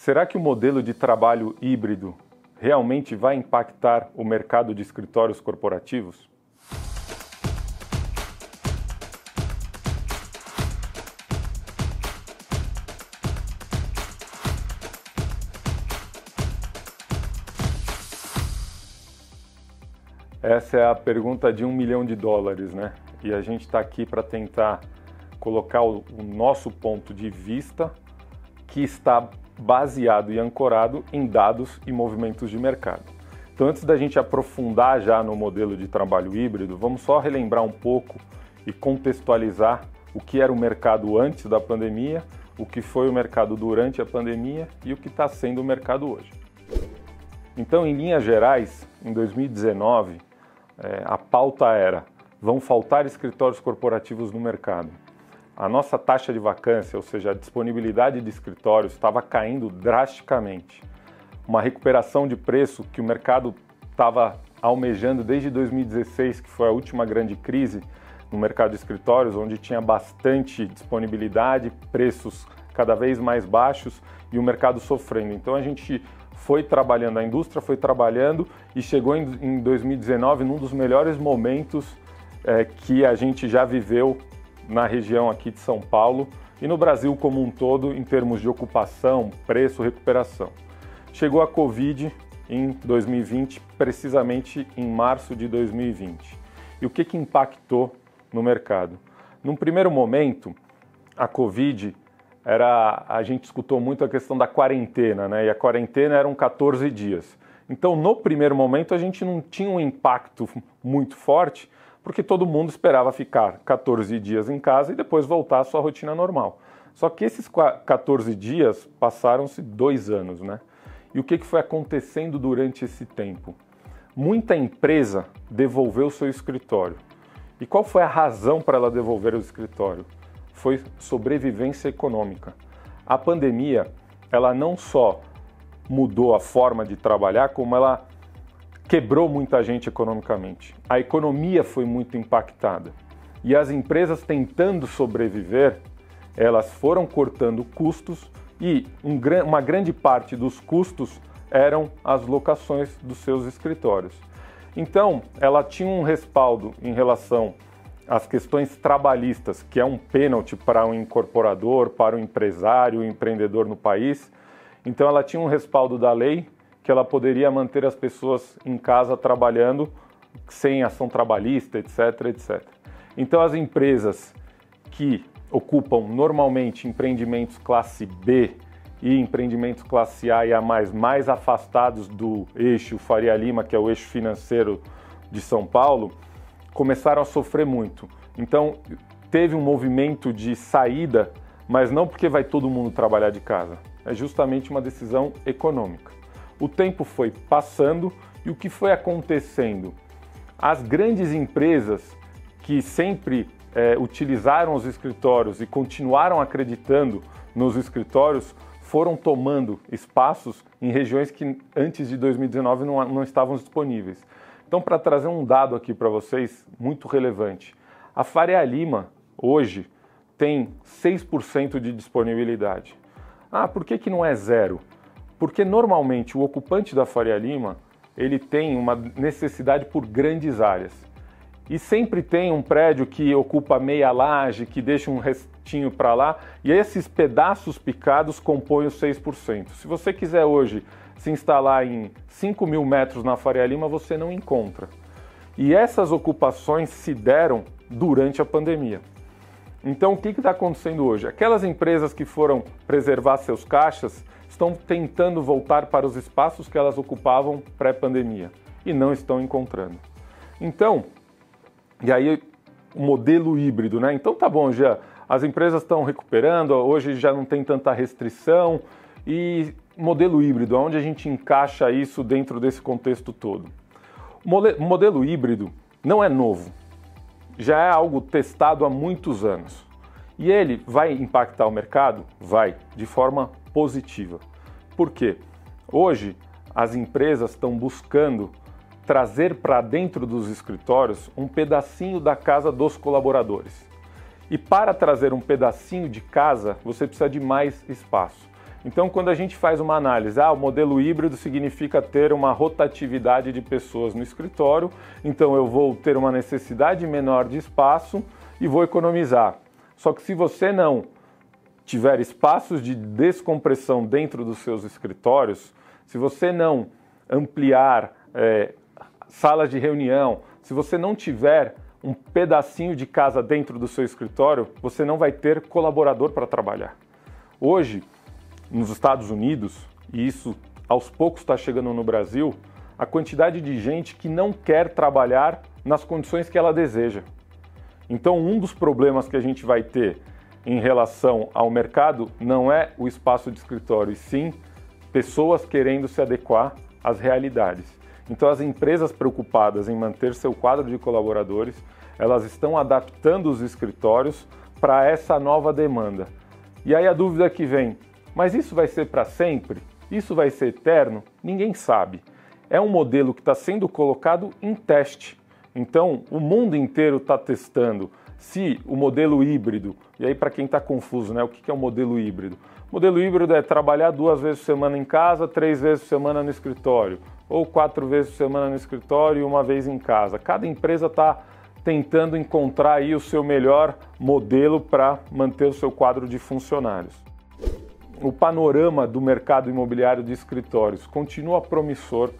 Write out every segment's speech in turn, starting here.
Será que o modelo de trabalho híbrido realmente vai impactar o mercado de escritórios corporativos? Essa é a pergunta de $1 milhão, né? E a gente está aqui para tentar colocar o nosso ponto de vista, que está baseado e ancorado em dados e movimentos de mercado. Então, antes da gente aprofundar já no modelo de trabalho híbrido, vamos só relembrar um pouco e contextualizar o que era o mercado antes da pandemia, o que foi o mercado durante a pandemia e o que está sendo o mercado hoje. Então, em linhas gerais, em 2019, a pauta era: vão faltar escritórios corporativos no mercado. A nossa taxa de vacância, ou seja, a disponibilidade de escritórios, estava caindo drasticamente. Uma recuperação de preço que o mercado estava almejando desde 2016, que foi a última grande crise no mercado de escritórios, onde tinha bastante disponibilidade, preços cada vez mais baixos e o mercado sofrendo. Então a gente foi trabalhando, a indústria foi trabalhando e chegou em 2019 num dos melhores momentos que a gente já viveu na região aqui de São Paulo e no Brasil como um todo em termos de ocupação, preço, recuperação. Chegou a Covid em 2020, precisamente em março de 2020. E o que impactou no mercado? Num primeiro momento, a Covid a gente escutou muito a questão da quarentena, né? E a quarentena eram 14 dias. Então, no primeiro momento, a gente não tinha um impacto muito forte, porque todo mundo esperava ficar 14 dias em casa e depois voltar à sua rotina normal. Só que esses 14 dias passaram-se 2 anos, né? E o que foi acontecendo durante esse tempo? Muita empresa devolveu seu escritório. E qual foi a razão para ela devolver o escritório? Foi sobrevivência econômica. A pandemia, ela não só mudou a forma de trabalhar, como ela quebrou muita gente economicamente. A economia foi muito impactada. E as empresas tentando sobreviver, elas foram cortando custos e uma grande parte dos custos eram as locações dos seus escritórios. Então, ela tinha um respaldo em relação às questões trabalhistas, que é um pênalti para o incorporador, para o empresário, o empreendedor no país. Então, ela tinha um respaldo da lei, que ela poderia manter as pessoas em casa trabalhando sem ação trabalhista, etc, etc. Então, as empresas que ocupam normalmente empreendimentos classe B e empreendimentos classe A e A+, mais afastados do eixo Faria Lima, que é o eixo financeiro de São Paulo, começaram a sofrer muito. Então, teve um movimento de saída, mas não porque vai todo mundo trabalhar de casa. É justamente uma decisão econômica. O tempo foi passando e o que foi acontecendo? As grandes empresas que sempre utilizaram os escritórios e continuaram acreditando nos escritórios foram tomando espaços em regiões que antes de 2019 não estavam disponíveis. Então, para trazer um dado aqui para vocês, muito relevante, a Faria Lima hoje tem 6% de disponibilidade. Por que não é zero? Porque normalmente o ocupante da Faria Lima ele tem uma necessidade por grandes áreas. E sempre tem um prédio que ocupa meia laje, que deixa um restinho para lá, e esses pedaços picados compõem os 6%. Se você quiser hoje se instalar em 5.000 metros na Faria Lima, você não encontra. E essas ocupações se deram durante a pandemia. Então, o que está acontecendo hoje? Aquelas empresas que foram preservar seus caixas estão tentando voltar para os espaços que elas ocupavam pré-pandemia e não estão encontrando. Então, e aí o modelo híbrido, né? Então tá bom, já as empresas estão recuperando, hoje já não tem tanta restrição. E modelo híbrido, onde a gente encaixa isso dentro desse contexto todo? O modelo híbrido não é novo, já é algo testado há muitos anos. E ele vai impactar o mercado? Vai, de forma positiva. Por quê? Hoje as empresas estão buscando trazer para dentro dos escritórios um pedacinho da casa dos colaboradores. E para trazer um pedacinho de casa, você precisa de mais espaço. Então, quando a gente faz uma análise, o modelo híbrido significa ter uma rotatividade de pessoas no escritório, então eu vou ter uma necessidade menor de espaço e vou economizar. Só que se você não tiver espaços de descompressão dentro dos seus escritórios, se você não ampliar salas de reunião, se você não tiver um pedacinho de casa dentro do seu escritório, você não vai ter colaborador para trabalhar. Hoje, nos Estados Unidos, e isso aos poucos está chegando no Brasil, a quantidade de gente que não quer trabalhar nas condições que ela deseja. Então, um dos problemas que a gente vai ter em relação ao mercado não é o espaço de escritório, e sim pessoas querendo se adequar às realidades. Então, as empresas preocupadas em manter seu quadro de colaboradores, elas estão adaptando os escritórios para essa nova demanda. E aí a dúvida que vem, mas isso vai ser para sempre? Isso vai ser eterno? Ninguém sabe. É um modelo que está sendo colocado em teste. Então, o mundo inteiro está testando se o modelo híbrido, e aí para quem está confuso, né, o que é o modelo híbrido? O modelo híbrido é trabalhar 2 vezes por semana em casa, 3 vezes por semana no escritório, ou 4 vezes por semana no escritório e 1 vez em casa. Cada empresa está tentando encontrar aí o seu melhor modelo para manter o seu quadro de funcionários. O panorama do mercado imobiliário de escritórios continua promissor.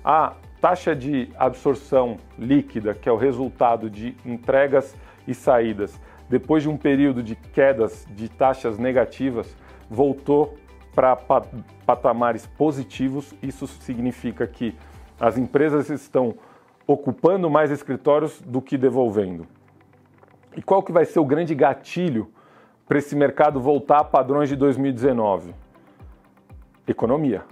A taxa de absorção líquida, que é o resultado de entregas e saídas, depois de um período de quedas de taxas negativas, voltou para patamares positivos. Isso significa que as empresas estão ocupando mais escritórios do que devolvendo. E qual que vai ser o grande gatilho para esse mercado voltar a padrões de 2019? Economia.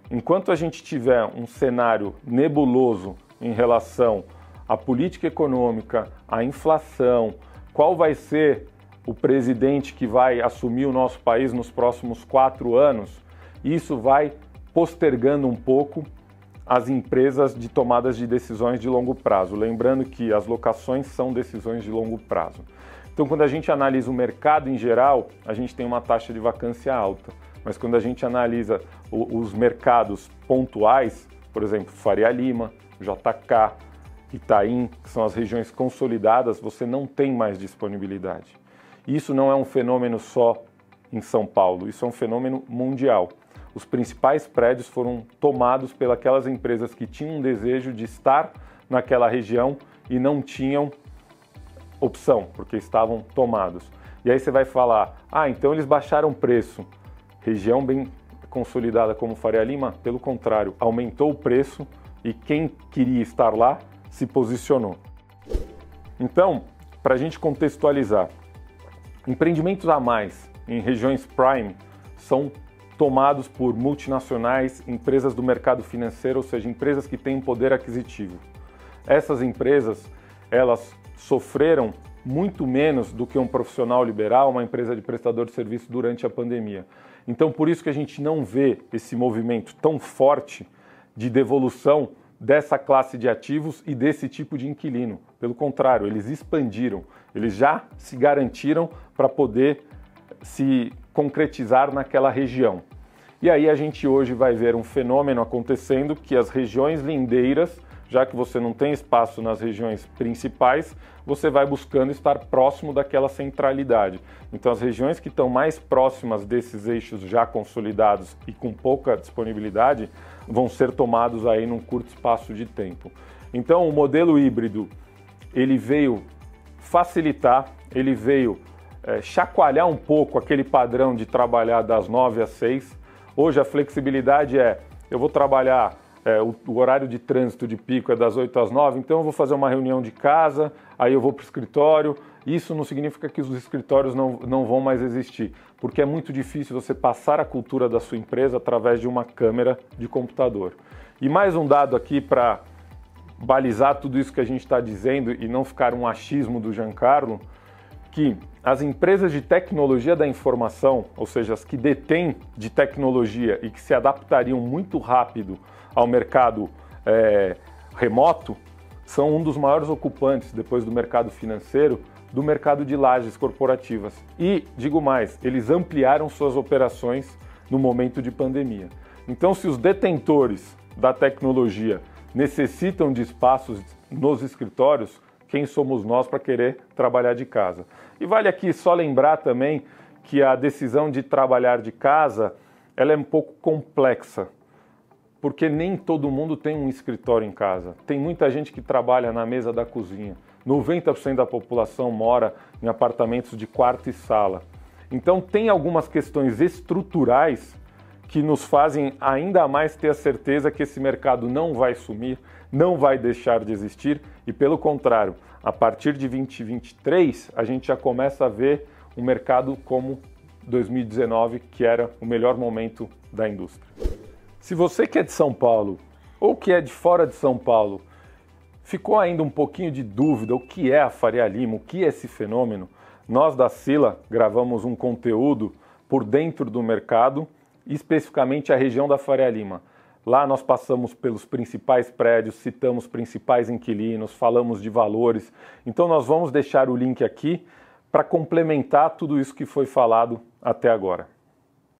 Enquanto a gente tiver um cenário nebuloso em relação à política econômica, à inflação, qual vai ser o presidente que vai assumir o nosso país nos próximos 4 anos, isso vai postergando um pouco as empresas de tomadas de decisões de longo prazo. Lembrando que as locações são decisões de longo prazo. Então, quando a gente analisa o mercado em geral, a gente tem uma taxa de vacância alta. Mas quando a gente analisa os mercados pontuais, por exemplo, Faria Lima, JK, Itaim, que são as regiões consolidadas, você não tem mais disponibilidade. Isso não é um fenômeno só em São Paulo, isso é um fenômeno mundial. Os principais prédios foram tomados pelas empresas que tinham um desejo de estar naquela região e não tinham opção, porque estavam tomados. E aí você vai falar, então eles baixaram o preço. Região bem consolidada como Faria Lima, pelo contrário, aumentou o preço e quem queria estar lá se posicionou. Então, para a gente contextualizar, empreendimentos a mais em regiões prime são tomados por multinacionais, empresas do mercado financeiro, ou seja, empresas que têm poder aquisitivo. Essas empresas, elas sofreram muito menos do que um profissional liberal, uma empresa de prestador de serviço durante a pandemia. Então, por isso que a gente não vê esse movimento tão forte de devolução dessa classe de ativos e desse tipo de inquilino. Pelo contrário, eles expandiram, eles já se garantiram para poder se concretizar naquela região. E aí a gente hoje vai ver um fenômeno acontecendo que as regiões lindeiras, já que você não tem espaço nas regiões principais, você vai buscando estar próximo daquela centralidade. Então as regiões que estão mais próximas desses eixos já consolidados e com pouca disponibilidade vão ser tomados aí num curto espaço de tempo. Então o modelo híbrido, ele veio facilitar, ele veio chacoalhar um pouco aquele padrão de trabalhar das 9 às 6. Hoje a flexibilidade eu vou trabalhar, o horário de trânsito de pico é das 8 às 9, então eu vou fazer uma reunião de casa, aí eu vou para o escritório. Isso não significa que os escritórios não vão mais existir, porque é muito difícil você passar a cultura da sua empresa através de uma câmera de computador. E mais um dado aqui para balizar tudo isso que a gente está dizendo e não ficar um achismo do Giancarlo, que as empresas de tecnologia da informação, ou seja, as que detêm de tecnologia e que se adaptariam muito rápido ao mercado remoto, são um dos maiores ocupantes, depois do mercado financeiro, do mercado de lajes corporativas. E, digo mais, eles ampliaram suas operações no momento de pandemia. Então, se os detentores da tecnologia necessitam de espaços nos escritórios, quem somos nós para querer trabalhar de casa? E vale aqui só lembrar também que a decisão de trabalhar de casa, ela é um pouco complexa, porque nem todo mundo tem um escritório em casa. Tem muita gente que trabalha na mesa da cozinha. 90% da população mora em apartamentos de quarto e sala. Então tem algumas questões estruturais que nos fazem ainda mais ter a certeza que esse mercado não vai sumir, não vai deixar de existir e, pelo contrário, a partir de 2023 a gente já começa a ver um mercado como 2019, que era o melhor momento da indústria. Se você que é de São Paulo ou que é de fora de São Paulo ficou ainda um pouquinho de dúvida o que é a Faria Lima, o que é esse fenômeno, nós da Sila gravamos um conteúdo por dentro do mercado, especificamente a região da Faria Lima. Lá nós passamos pelos principais prédios, citamos principais inquilinos, falamos de valores. Então nós vamos deixar o link aqui para complementar tudo isso que foi falado até agora.